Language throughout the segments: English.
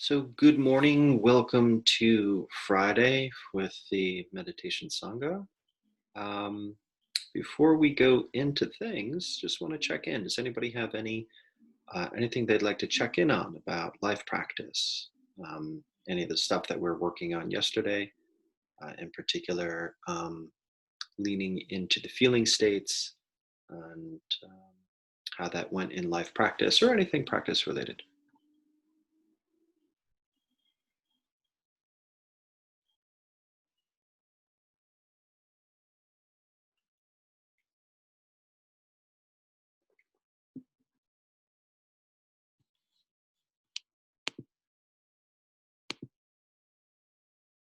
So, good morning. Welcome to Friday with the Meditation Sangha. Um, Before we go into things, just want to check in. Does anybody have anything they'd like to check in on about life practice? Any of the stuff that we're working on yesterday, in particular, leaning into the feeling states and how that went in life practice, or anything practice related?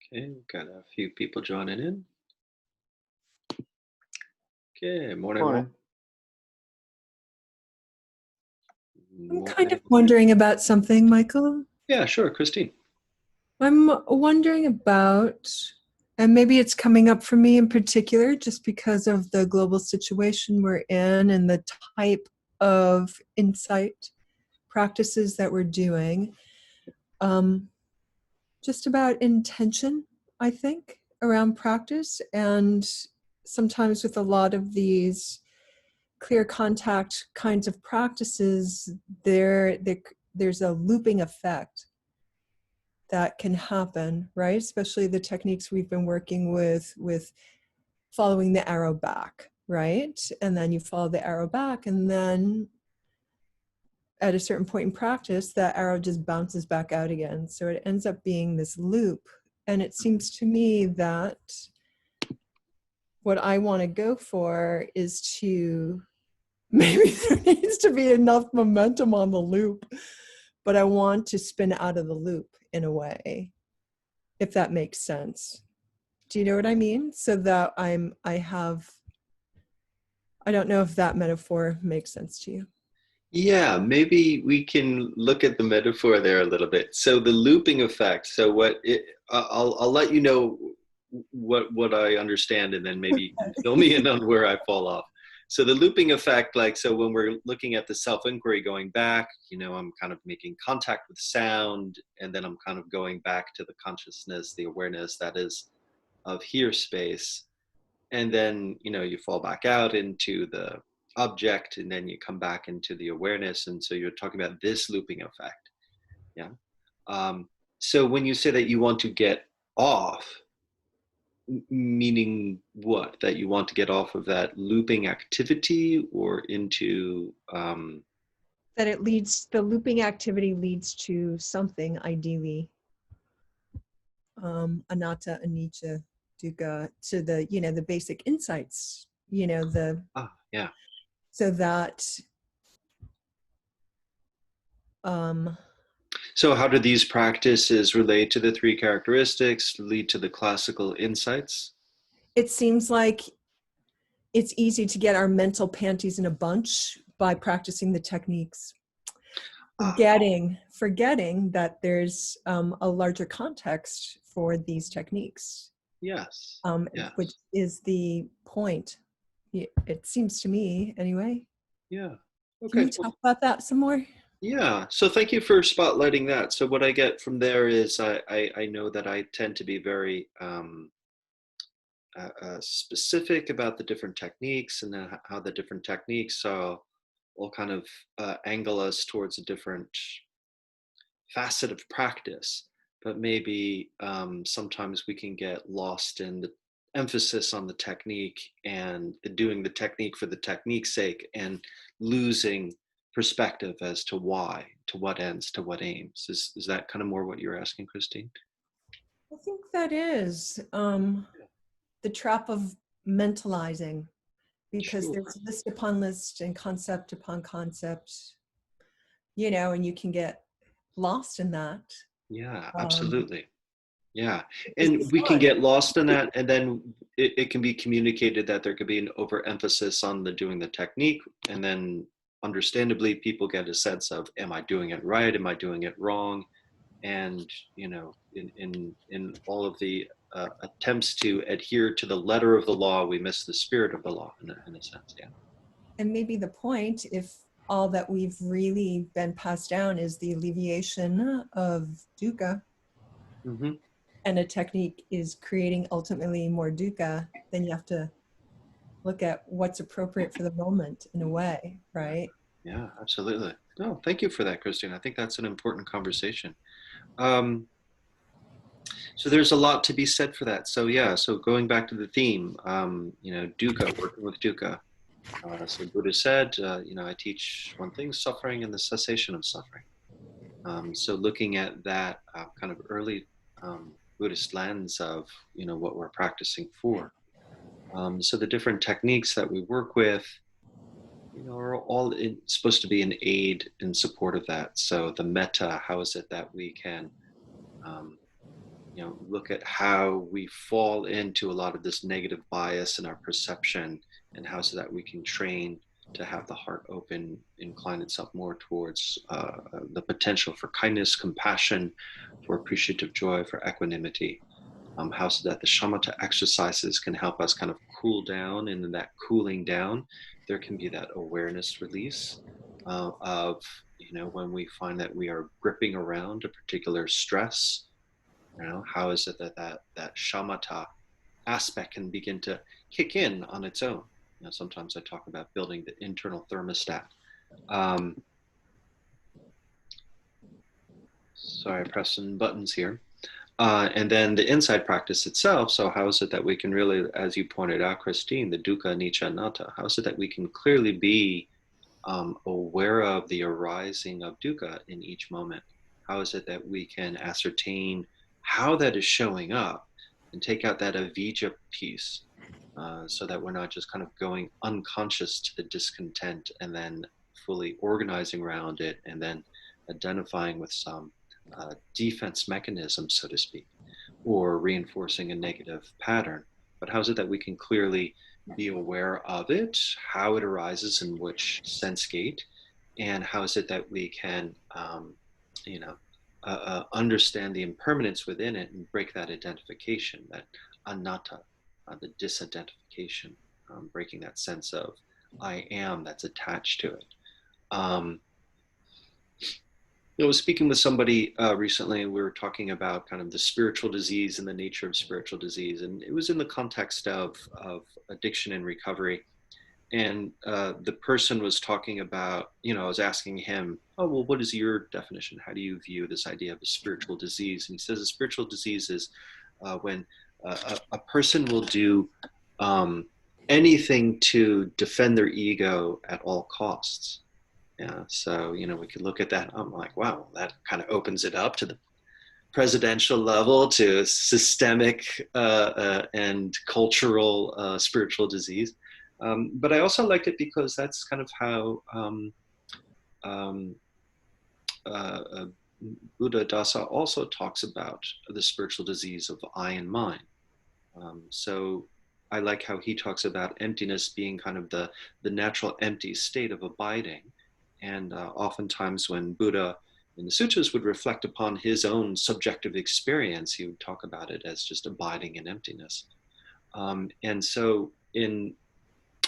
Okay, we've got a few people joining in. Okay, morning. Morning. I'm kind of wondering about something, Michael. Yeah, sure, Christine. I'm wondering about, and maybe it's coming up for me in particular, just because of the global situation we're in and the type of insight practices that we're doing. Just about intention, I think, around practice. And sometimes with a lot of these clear contact kinds of practices, there's a looping effect that can happen, right? Especially the techniques we've been working with following the arrow back, right? And then you follow the arrow back, and then at a certain point in practice, that arrow just bounces back out again. So it ends up being this loop. And it seems to me that what I want to go for is to, maybe there needs to be enough momentum on the loop, but I want to spin out of the loop in a way, if that makes sense. Do you know what I mean? So that I don't know if that metaphor makes sense to you. Yeah, maybe we can look at the metaphor there a little bit. So the looping effect. So I'll let you know what I understand, and then maybe you can fill me in on where I fall off. So the looping effect, so when we're looking at the self-inquiry going back, I'm kind of making contact with sound, and then I'm kind of going back to the consciousness, the awareness that is of here space. And then, you fall back out into the object, and then you come back into the awareness. And so you're talking about this looping effect. Yeah. So when you say that you want to get off, meaning what? That you want to get off of that looping activity or into... That the looping activity leads to something, ideally. Anatta, anicca, dukkha, to the basic insights, yeah. So that, so how do these practices relate to the three characteristics, lead to the classical insights? It seems like it's easy to get our mental panties in a bunch by practicing the techniques, forgetting that there's a larger context for these techniques. Yes. Yes. Which is the point. It seems to me, anyway. Yeah. Okay. Can you talk about that some more? Yeah. So thank you for spotlighting that. So what I get from there is I know that I tend to be very specific about the different techniques, and then how the different techniques will kind of angle us towards a different facet of practice. But maybe sometimes we can get lost in the emphasis on the technique and doing the technique for the technique's sake, and losing perspective as to why, to what ends, to what aims. Is that kind of more what you're asking, Christine? I think that is the trap of mentalizing, because Sure. there's list upon list and concept upon concept, and you can get lost in that. Yeah, absolutely. Yeah. It's And we can fun. get lost in that, and then it can be communicated that there could be an overemphasis on doing the technique, and then understandably people get a sense of, am I doing it right? Am I doing it wrong? And in all of the attempts to adhere to the letter of the law, we miss the spirit of the law in a sense. Yeah. And maybe the point, if all that we've really been passed down is the alleviation of dukkha, Mm-hmm. and a technique is creating ultimately more dukkha, then you have to look at what's appropriate for the moment in a way, right? Yeah, absolutely. No, thank you for that, Christine. I think that's an important conversation. Um, so there's a lot to be said for that. So yeah, so going back to the theme, dukkha, working with dukkha. So Buddha said, I teach one thing, suffering and the cessation of suffering. So looking at that kind of early Buddhist lens of, what we're practicing for. So the different techniques that we work with, are all supposed to be an aid in support of that. So the metta, how is it that we can, um, look at how we fall into a lot of this negative bias in our perception, and how so that we can train to have the heart open, incline itself more towards the potential for kindness, compassion, for appreciative joy, for equanimity. How so that the shamatha exercises can help us kind of cool down, and in that cooling down, there can be that awareness release of, when we find that we are gripping around a particular stress. How is it that shamatha aspect can begin to kick in on its own? Sometimes I talk about building the internal thermostat. Um, Sorry, I pressed some buttons here. And then the inside practice itself. So how is it that we can really, as you pointed out, Christine, the dukkha, anicca, anatta, how is it that we can clearly be aware of the arising of dukkha in each moment? How is it that we can ascertain how that is showing up and take out that avijja piece, so that we're not just kind of going unconscious to the discontent and then fully organizing around it and then identifying with some defense mechanism, so to speak, or reinforcing a negative pattern. But how is it that we can clearly be aware of it, how it arises in which sense gate, and how is it that we can, understand the impermanence within it and break that identification, that anatta, the disidentification, breaking that sense of I am that's attached to it. Um, I was speaking with somebody recently, and we were talking about kind of the spiritual disease and the nature of spiritual disease, and it was in the context of addiction and recovery. And the person was talking about, I was asking him, oh, well, what is your definition? How do you view this idea of a spiritual disease? And he says a spiritual disease is when a person will do um, anything to defend their ego at all costs. Yeah, so we could look at that. I'm like, wow, that kind of opens it up to the presidential level, to systemic and cultural spiritual disease. But I also liked it because that's kind of how um, uh, Buddha Dasa also talks about the spiritual disease of I and mind. So I like how he talks about emptiness being kind of the natural empty state of abiding. And oftentimes when Buddha in the sutras would reflect upon his own subjective experience, he would talk about it as just abiding in emptiness. And so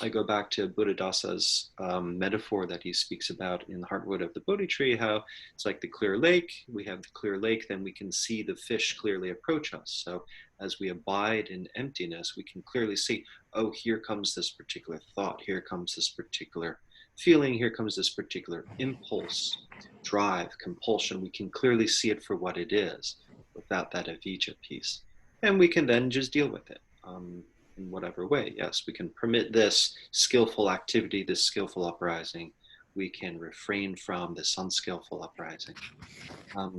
I go back to Buddha Dasa's metaphor that he speaks about in the Heartwood of the Bodhi tree, how it's like the clear lake. We have the clear lake, then we can see the fish clearly approach us. So as we abide in emptiness, we can clearly see, oh, here comes this particular thought, here comes this particular feeling, here comes this particular impulse, drive, compulsion. We can clearly see it for what it is without that avijja piece. And we can then just deal with it. In whatever way. Yes, we can permit this skillful activity, this skillful uprising. We can refrain from this unskillful uprising.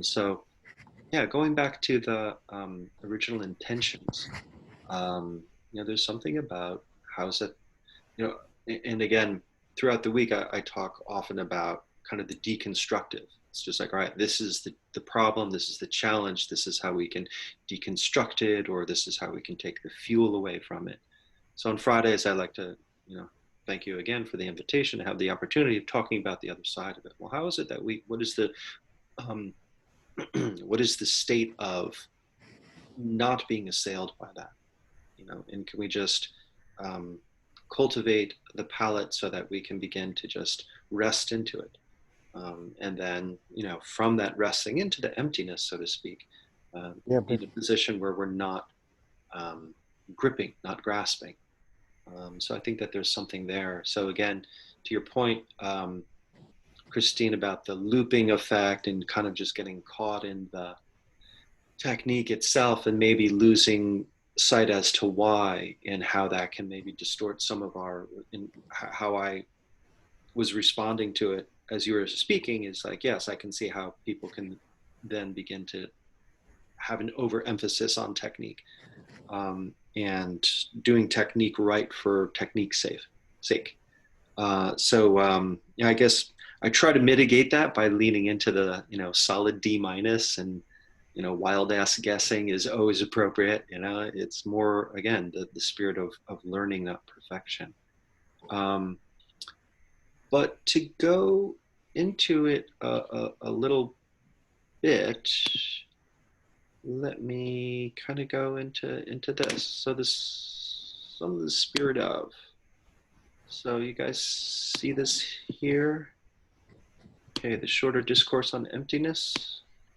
So, yeah, going back to the original intentions, there's something about how's it, and again, throughout the week, I talk often about kind of the deconstructive. It's just like, all right, this is the problem, this is the challenge, this is how we can deconstruct it, or this is how we can take the fuel away from it. So on Fridays, I like to, thank you again for the invitation to have the opportunity of talking about the other side of it. Well, how is it that what is um, what is the state of not being assailed by that? And can we just cultivate the palate so that we can begin to just rest into it. And then, from that resting into the emptiness, so to speak, be in a position where we're not gripping, not grasping. So I think that there's something there. So again, to your point, Christine, about the looping effect and kind of just getting caught in the technique itself and maybe losing sight as to why and how that can maybe distort some of how I was responding to it as you were speaking is like, yes, I can see how people can then begin to have an overemphasis on technique, and doing technique right for technique's sake. I guess I try to mitigate that by leaning into the, solid D minus, and, wild ass guessing is always appropriate. It's more, again, the spirit of learning, not perfection. But to go into it a little bit, let me kind of go into this. So some of the spirit of. So you guys see this here? Okay, the shorter discourse on emptiness.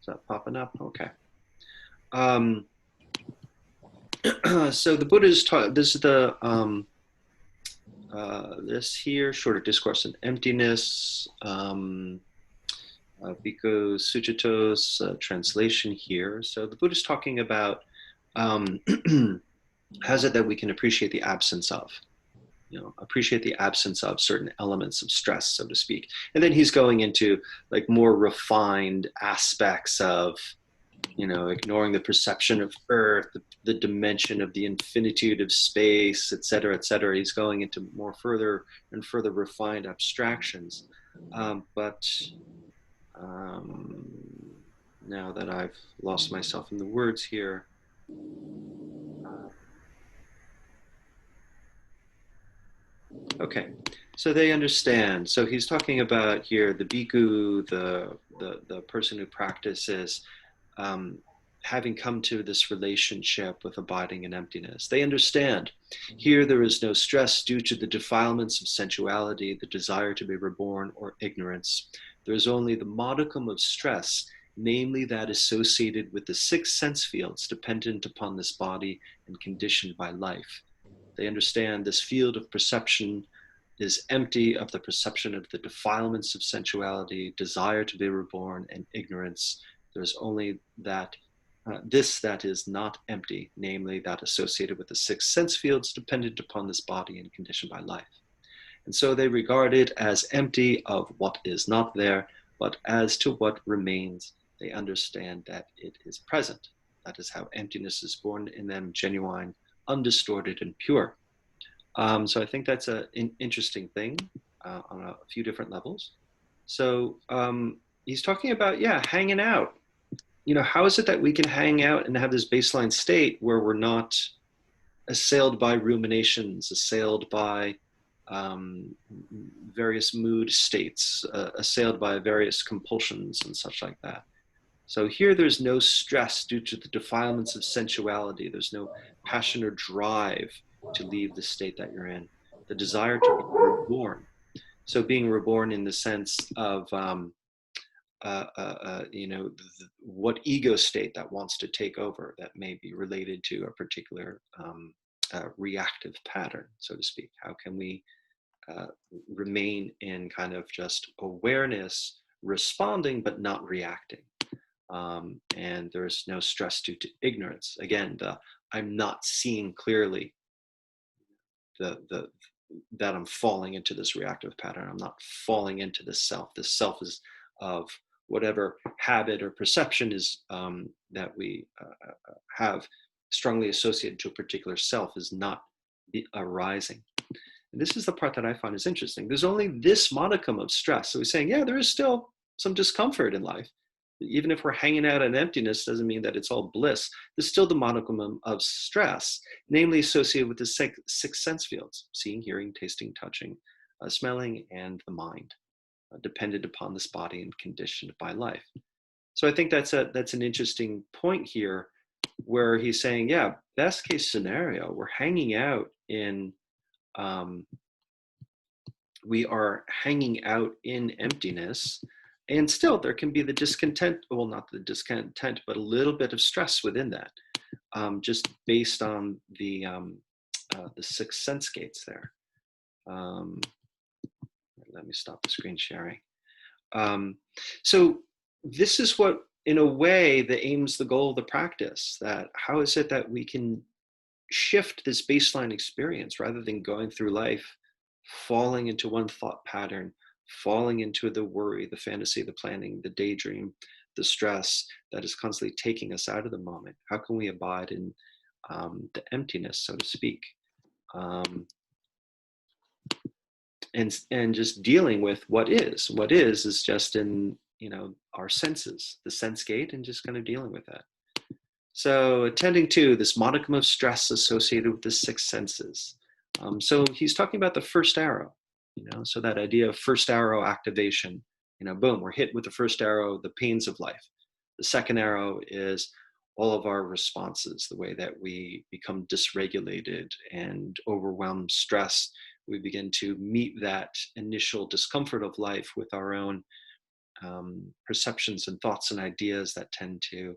Is that popping up? Okay. So the Buddha is taught. This is the this here, shorter discourse on emptiness. Bhikkhu Suchito's translation here. So the Buddha is talking about how is it that we can appreciate the absence of, appreciate the absence of certain elements of stress, so to speak. And then he's going into like more refined aspects of, ignoring the perception of earth, the dimension of the infinitude of space, et cetera, et cetera. He's going into more further and further refined abstractions. But now that I've lost myself in the words here, okay, so they understand. So he's talking about here the bhikkhu, the person who practices, having come to this relationship with abiding in emptiness. They understand. Here there is no stress due to the defilements of sensuality, the desire to be reborn, or ignorance. There is only the modicum of stress, namely that associated with the 6 sense fields dependent upon this body and conditioned by life. They understand this field of perception is empty of the perception of the defilements of sensuality, desire to be reborn, and ignorance. There's only that that is not empty, namely that associated with the 6 sense fields dependent upon this body and conditioned by life. And so they regard it as empty of what is not there, but as to what remains, they understand that it is present. That is how emptiness is born in them, genuine, undistorted, and pure. So I think that's an interesting thing on a few different levels. So he's talking about, hanging out. How is it that we can hang out and have this baseline state where we're not assailed by ruminations, assailed by various mood states, assailed by various compulsions and such like that. So here there's no stress due to the defilements of sensuality. There's no passion or drive to leave the state that you're in. The desire to be reborn. So being reborn in the sense of, what ego state that wants to take over, that may be related to a particular reactive pattern, so to speak. How can we remain in kind of just awareness, responding but not reacting? And there's no stress due to ignorance. Again, I'm not seeing clearly that I'm falling into this reactive pattern. I'm not falling into the self. The self is of whatever habit or perception is that we have strongly associated to a particular self is not arising. And this is the part that I find is interesting. There's only this modicum of stress. So he's saying, there is still some discomfort in life. Even if we're hanging out in emptiness, doesn't mean that it's all bliss. There's still the modicum of stress, namely associated with the 6 sense fields: seeing, hearing, tasting, touching, smelling, and the mind, dependent upon this body and conditioned by life. So I think that's an interesting point here, where he's saying, best case scenario, we're hanging out in um, we are hanging out in emptiness, and still there can be the discontent, well, not the discontent, but a little bit of stress within that, just based on the 6 sense gates there. Let me stop the screen sharing. So this is what, in a way, the goal of the practice, that how is it that we can shift this baseline experience rather than going through life falling into one thought pattern, falling into the worry, the fantasy, the planning, the daydream, the stress that is constantly taking us out of the moment. How can we abide in the emptiness, so to speak? And just dealing with what is just in, our senses, the sense gate, and just kind of dealing with that. So attending to this modicum of stress associated with the 6 senses. So he's talking about the first arrow, so that idea of first arrow activation, boom, we're hit with the first arrow, the pains of life. The second arrow is all of our responses, the way that we become dysregulated and overwhelmed, stressed. We begin to meet that initial discomfort of life with our own perceptions and thoughts and ideas that tend to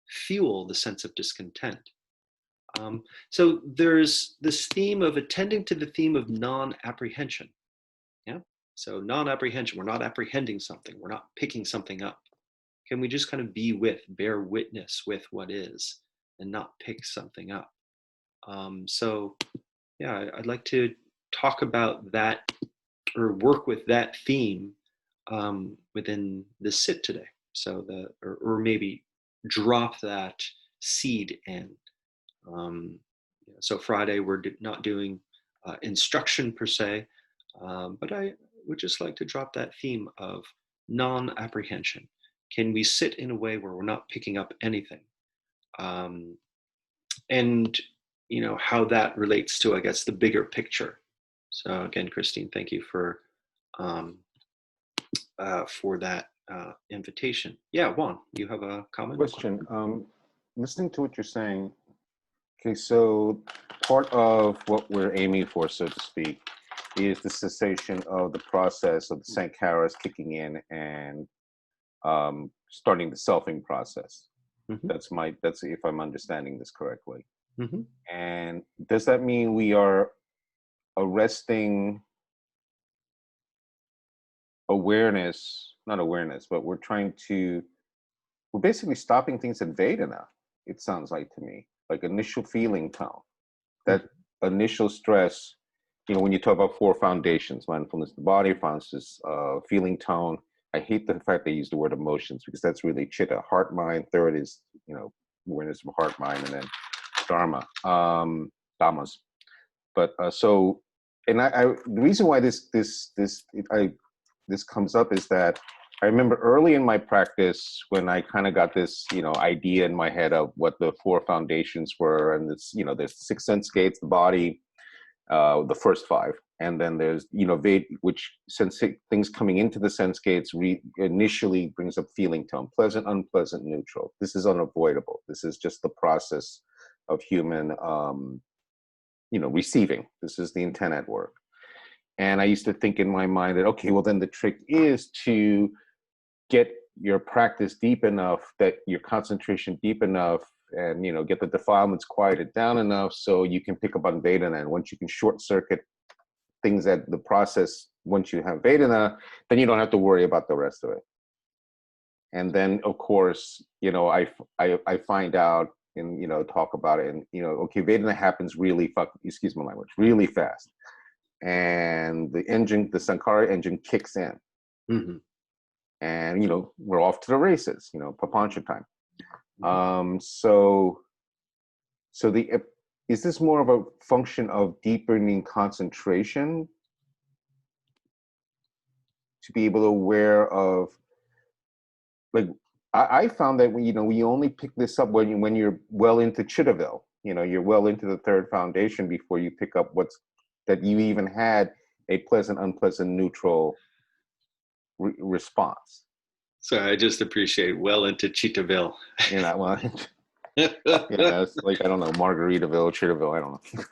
fuel the sense of discontent. So there's this theme of attending to the theme of non-apprehension. Yeah. So non-apprehension, we're not apprehending something, we're not picking something up. Can we just kind of bear witness with what is, and not pick something up? So yeah, I'd like to talk about that, or work with that theme within the sit today. So or maybe drop that seed in. So Friday we're not doing instruction per se, but I would just like to drop that theme of non-apprehension. Can we sit in a way where we're not picking up anything? And how that relates to, I guess, the bigger picture. So again, Christine, thank you for that invitation. Yeah, Juan, you have a comment? Question. Listening to what you're saying, okay, so part of what we're aiming for, so to speak, is the cessation of the process of the sankharas kicking in and starting the selfing process. Mm-hmm. That's if I'm understanding this correctly. Mm-hmm. And does that mean we are arresting awareness, not awareness, but we're basically stopping things at Vedana, it sounds like to me, like initial feeling tone, that initial stress, when you talk about 4 foundations, mindfulness of the body, mindfulness, feeling tone. I hate the fact they use the word emotions, because that's really chitta, heart, mind. Third is, awareness of heart, mind, and then dharma, dhammas. But and the reason why this comes up is that I remember early in my practice when I kind of got this, idea in my head of what the 4 foundations were, and this, there's 6 sense gates, the body, the first 5, and then there's, which since things coming into the sense gates initially brings up feeling tone, pleasant, unpleasant, neutral. This is unavoidable. This is just the process of human, receiving. This is the intent at work. And I used to think in my mind that, okay, well then the trick is to get your practice deep enough, that your concentration deep enough, and get the defilements quieted down enough so you can pick up on Vedana. And once you can short circuit things at the process, once you have Vedana, then you don't have to worry about the rest of it. And then of course, I find out and talk about it, and okay, Vedana happens really excuse my language, really fast. And the Sankara engine kicks in. Mm-hmm. And we're off to the races, papancha time. Mm-hmm. So is this more of a function of deepening concentration to be able to aware of, like, I found that we only pick this up when you're well into Chittaville, you're well into the 3rd foundation before you pick up that you even had a pleasant, unpleasant, neutral response. So I just appreciate well into Chittaville. Well, Yeah, it's like, I don't know, Margaritaville, Chitterville, I don't know.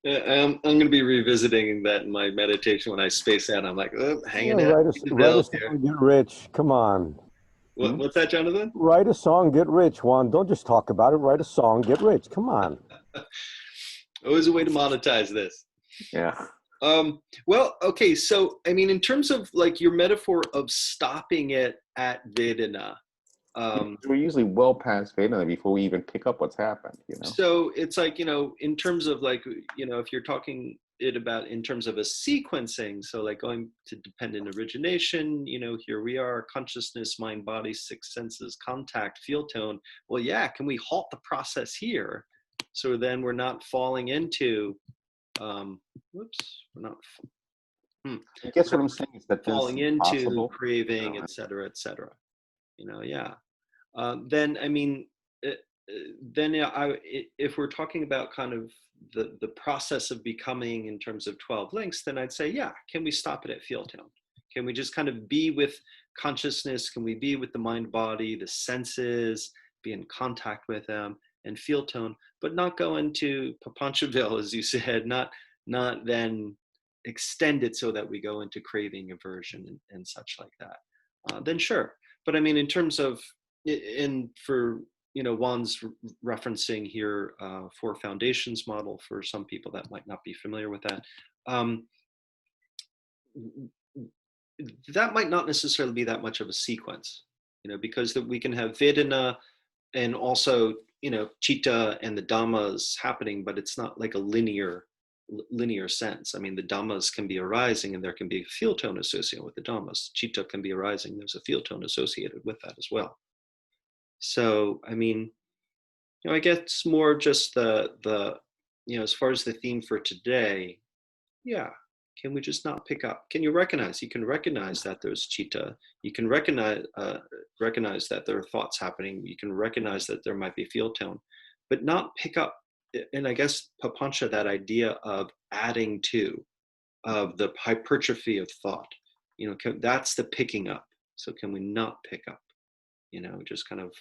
I'm going to be revisiting that in my meditation when I space out. I'm like, oh, Yeah, hanging out in the write a hills here. song, get rich. Come on. What's that, Jonathan? Write a song, get rich, Juan. Don't just talk about it. Write a song, get rich. Come on. Always a way to monetize this. Yeah. Well, okay. So, I mean, in terms of like your metaphor of stopping it at Vedana, We're usually well past Vedana before we even pick up what's happened, so it's like, in terms of like, if you're talking it about in terms of a sequencing, so like going to dependent origination, here we are, consciousness, mind, body, six senses, contact, feel tone. Well, yeah, can we halt the process here? So then we're not falling into, we're not I guess what I'm saying is that this falling is into possible. craving, et cetera, et cetera. Yeah. Then, I mean, then if we're talking about kind of the process of becoming in terms of 12 links, then I'd say, yeah, can we stop it at feel tone? Can we just kind of be with consciousness? Can we be with the mind, body, the senses, be in contact with them and feel tone, but not go into Papanchaville, as you said, not then extend it so that we go into craving, aversion, and such like that. Then sure. But I mean, in terms of, for Juan's referencing here for foundations model, for some people that might not be familiar with that, that might not necessarily be that much of a sequence, because that we can have Vedana and also Chitta and the Dhammas happening, but it's not like a linear sense. I mean, the Dhammas can be arising and there can be a feel tone associated with the Dhammas. Chitta can be arising, there's a feel tone associated with that as well. So, I mean, I guess more just the as far as the theme for today, yeah, can we just not pick up? Can you recognize? You can recognize that there's Chitta. You can recognize that there are thoughts happening. You can recognize that there might be feel tone, but not pick up. And I guess Papancha, that idea of adding to, of the hypertrophy of thought, that's the picking up. So can we not pick up? Just kind of,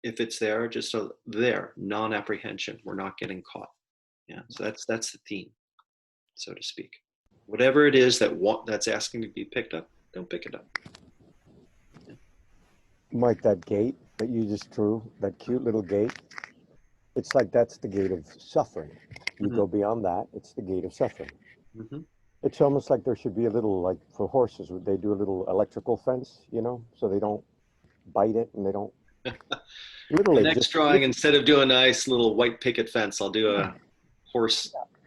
if it's there, just there, non-apprehension. We're not getting caught. Yeah. So that's the theme, so to speak. Whatever it is that's asking to be picked up, don't pick it up. Yeah. Mike, that gate that you just drew, that cute little gate, it's like that's the gate of suffering. You go beyond that, it's the gate of suffering. Mm-hmm. It's almost like there should be a little, like for horses, would they do a little electrical fence, so they don't bite it and they don't. Literally, Next just drawing, instead of doing a nice little white picket fence, I'll do a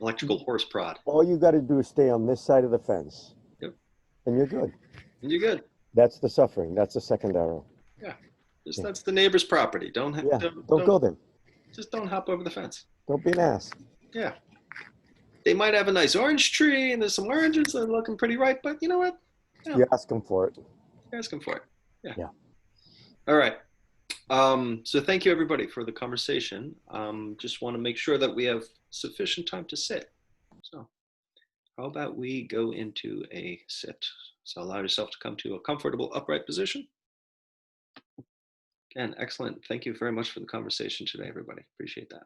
electrical horse prod. all you got to do is stay on this side of the fence. Yep. And you're good. And you're good. That's the suffering. That's the second arrow. Yeah. That's the neighbor's property. Don't go there. Just don't hop over the fence. Don't be an ass. Yeah. They might have a nice orange tree and there's some oranges that are looking pretty ripe, but you know what? No. You ask them for it. You ask them for it. Yeah. All right. So thank you everybody for the conversation. Just want to make sure that we have sufficient time to sit. So how about we go into a sit? So allow yourself to come to a comfortable upright position. Again, excellent. Thank you very much for the conversation today, everybody. Appreciate that.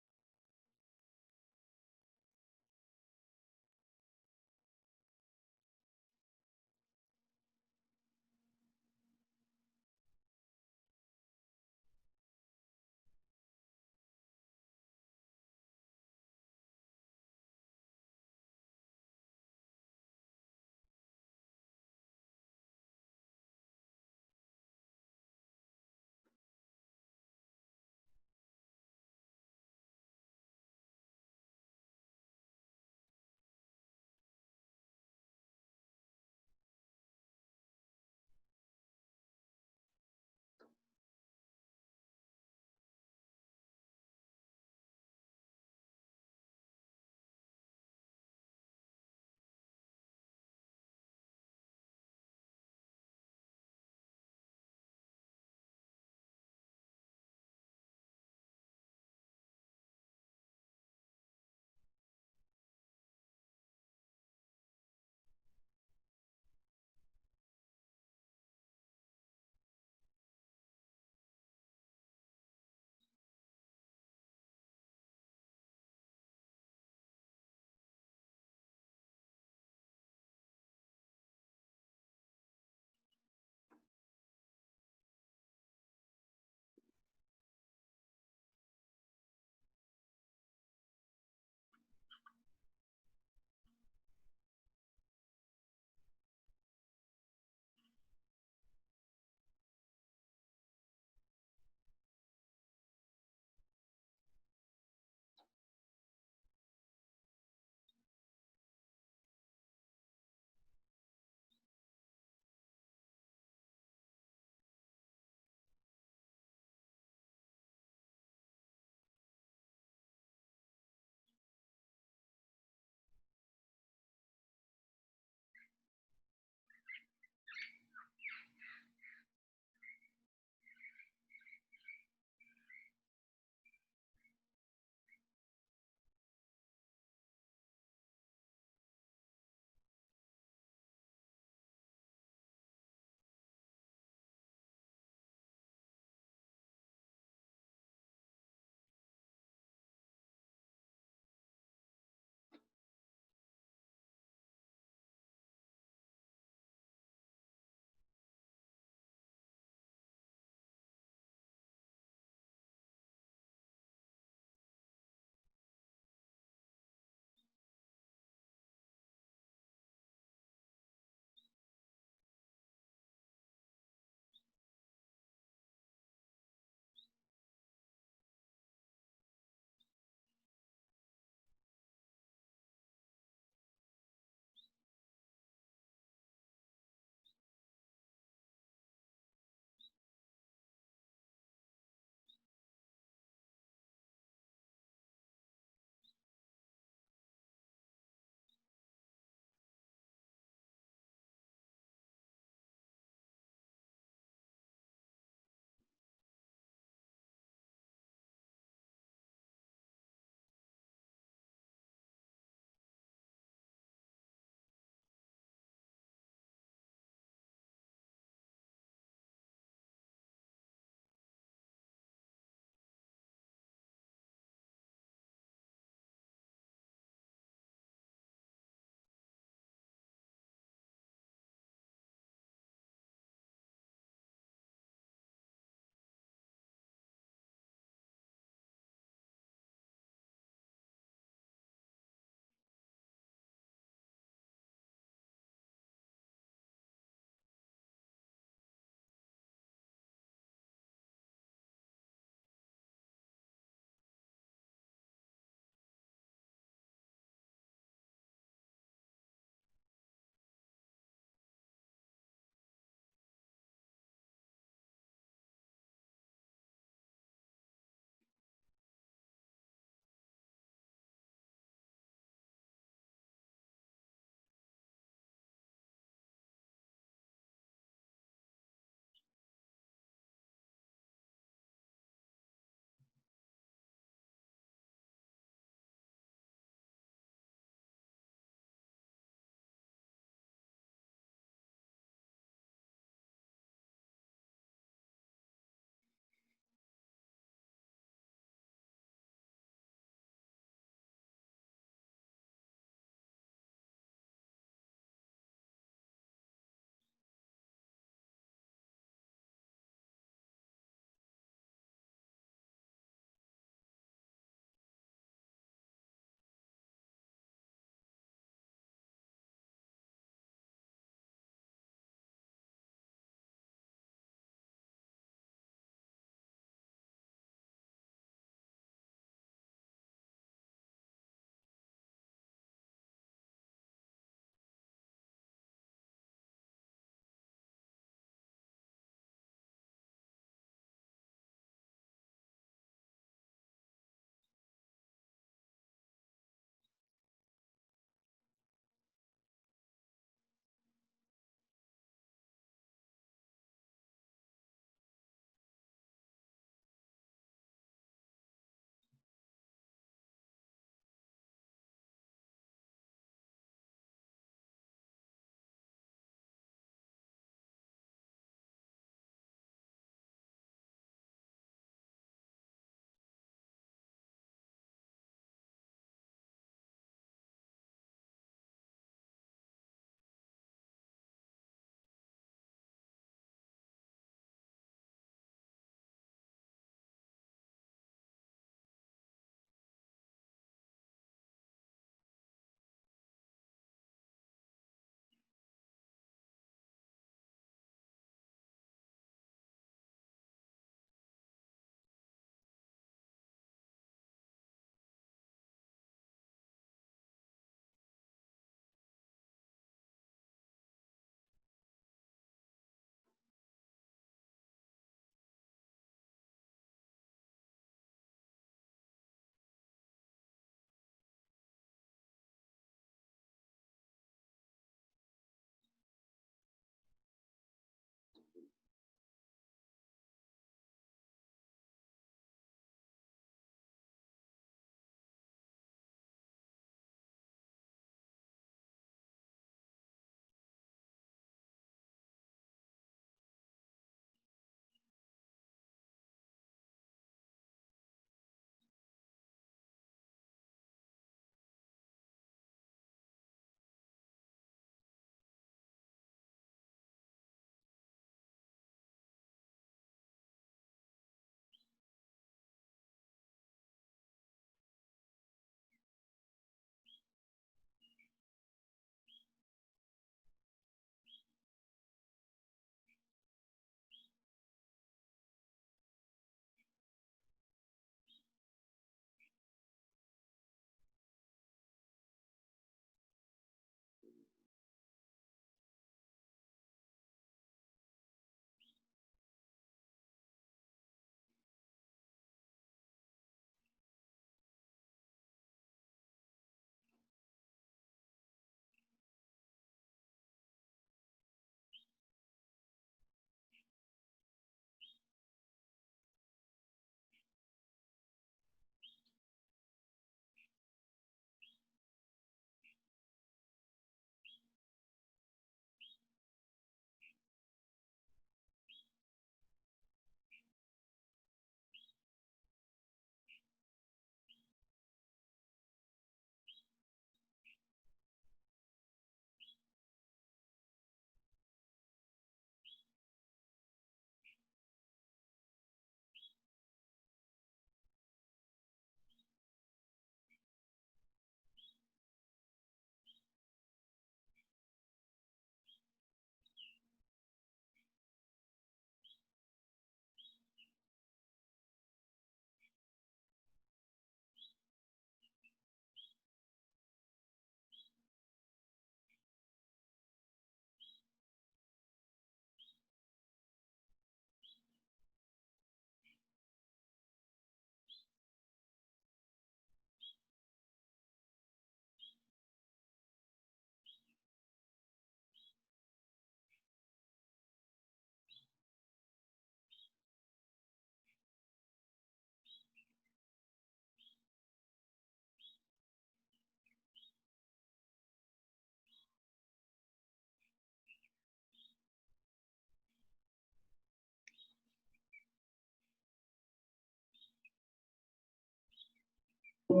Okay.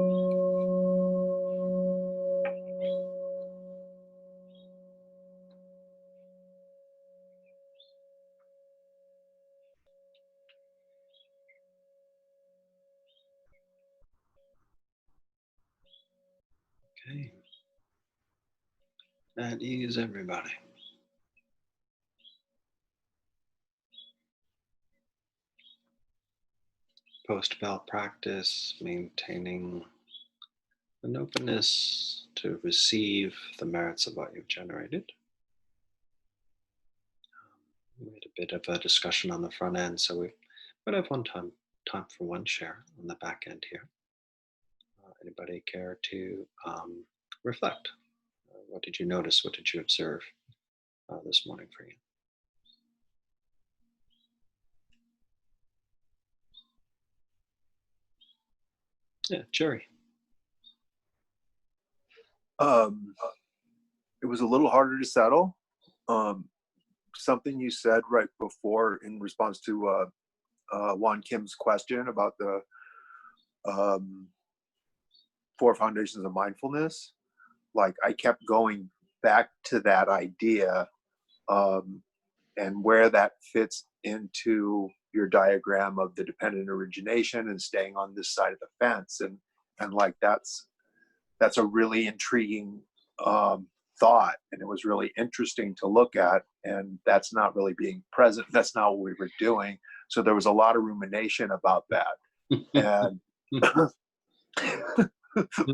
At ease, everybody. Post-bell practice, maintaining an openness to receive the merits of what you've generated. We had a bit of a discussion on the front end, so we might have time for one share on the back end here. Anybody care to reflect? What did you notice? What did you observe this morning for you? Yeah, Jerry. It was a little harder to settle. Something you said right before in response to Juan Kim's question about the 4 foundations of mindfulness. Like, I kept going back to that idea and where that fits into your diagram of the dependent origination and staying on this side of the fence. And like, that's a really intriguing thought, and it was really interesting to look at, and that's not really being present. That's not what we were doing. So there was a lot of rumination about that. And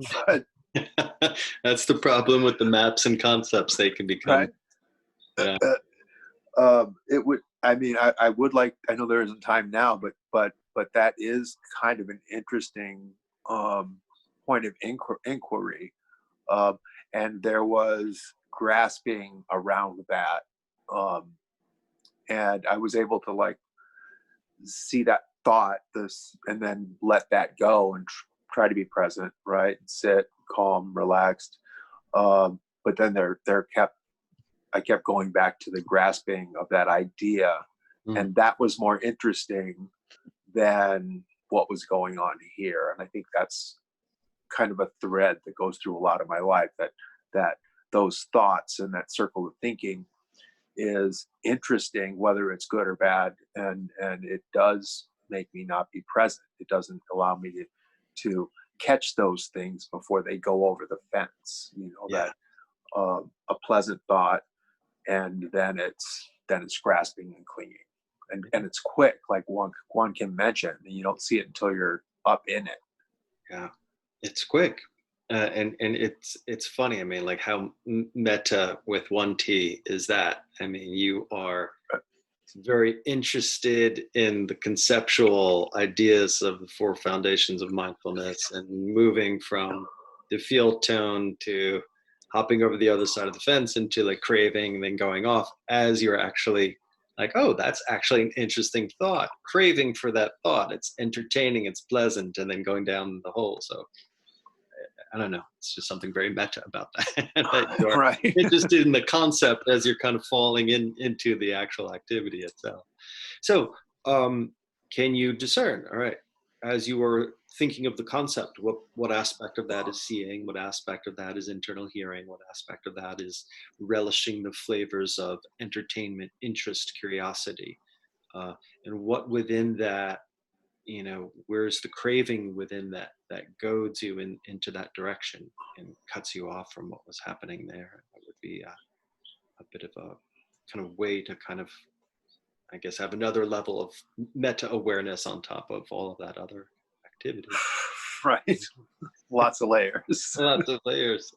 but, that's the problem with the maps and concepts. They can become right? It would, I mean, I would like, I know there isn't time now, but that is kind of an interesting point of inquiry. And there was grasping around that. And I was able to like see that thought, and then let that go and try to be present, right? Sit, calm, relaxed. But then I kept going back to the grasping of that idea. And that was more interesting than what was going on here. And I think that's kind of a thread that goes through a lot of my life, that those thoughts and that circle of thinking is interesting, whether it's good or bad. And it does make me not be present. It doesn't allow me to catch those things before they go over the fence, that a pleasant thought, and then it's grasping and clinging, and it's quick, like Juan Kim mentioned, and you don't see it until you're up in it. Yeah, it's quick, and it's funny. I mean, like how metta with one T is that. I mean, you are very interested in the conceptual ideas of the 4 foundations of mindfulness, and moving from the field tone to hopping over the other side of the fence into like craving, and then going off as you're actually like, oh, that's actually an interesting thought. Craving for that thought. It's entertaining, it's pleasant, and then going down the hole. So I don't know. It's just something very meta about that. That you're right. interested in the concept as you're kind of falling into the actual activity itself. So can you discern, all right, as you were thinking of the concept, what aspect of that is seeing, what aspect of that is internal hearing, what aspect of that is relishing the flavors of entertainment, interest, curiosity, and what within that, where's the craving within that goads you into that direction and cuts you off from what was happening there. That would be a bit of a kind of way to kind of, I guess, have another level of meta awareness on top of all of that other activity. Right. Lots of layers. Lots of layers.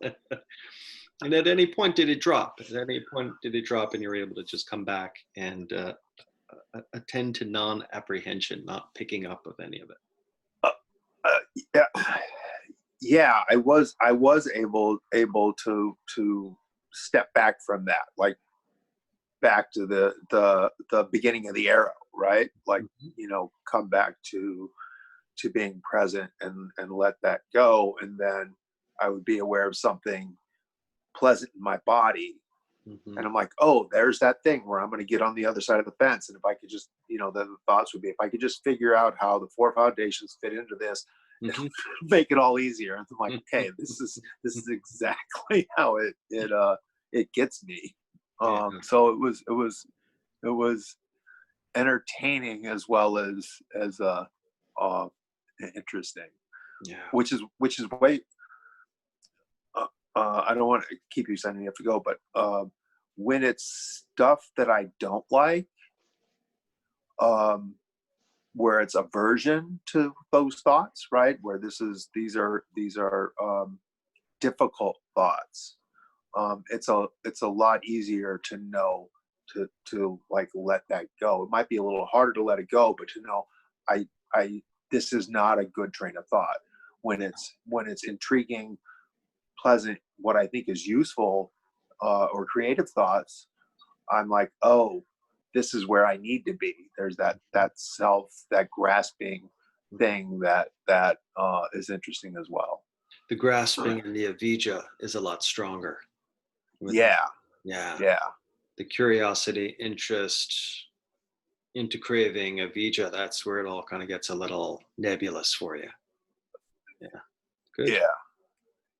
And at any point did it drop? At any point did it drop and you're able to just come back and attend to non-apprehension, not picking up of any of it? Yeah, I was able to step back from that, like back to the beginning of the arrow, right? Like, come back to being present and let that go, and then I would be aware of something pleasant in my body. And I'm like, oh, there's that thing where I'm going to get on the other side of the fence. And if I could just, then the thoughts would be, if I could just figure out how the 4 foundations fit into this, Mhm. make it all easier. And I'm like, okay, this is exactly how it gets me. Yeah. So it was entertaining as well as interesting, Yeah. which is way. I don't want to keep you saying you have to go, but when it's stuff that I don't like, where it's aversion to those thoughts, right? Where these are difficult thoughts. It's a lot easier to know to like let that go. It might be a little harder to let it go, but to know I this is not a good train of thought. When it's intriguing, pleasant, what I think is useful or creative thoughts, I'm like, oh, this is where I need to be. There's that grasping thing that is interesting as well. The grasping and the avijja is a lot stronger. Yeah. The curiosity, interest, into craving, avijja, that's where it all kind of gets a little nebulous for you. Yeah. Good.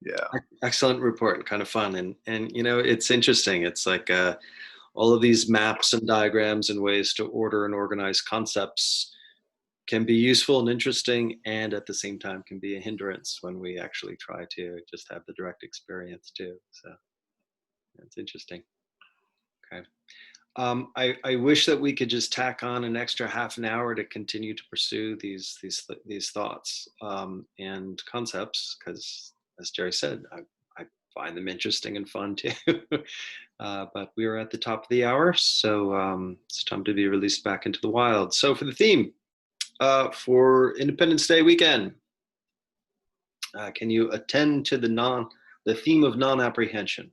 Yeah. Excellent report. Kind of fun. And you know, it's interesting. It's like all of these maps and diagrams and ways to order and organize concepts can be useful and interesting, and at the same time can be a hindrance when we actually try to just have the direct experience too. So that's interesting. Okay. I wish that we could just tack on an extra half an hour to continue to pursue these thoughts and concepts, because as Jerry said, I find them interesting and fun too. But we are at the top of the hour, so it's time to be released back into the wild. So for the theme for Independence Day weekend, can you attend to the theme of non-apprehension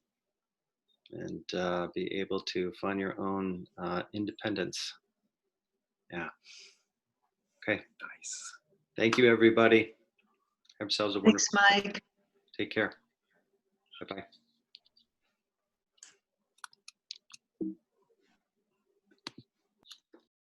and be able to find your own independence? Yeah. Okay. Nice. Thank you, everybody. Have yourselves a Thanks, wonderful day. Mike. Take care. Bye-bye.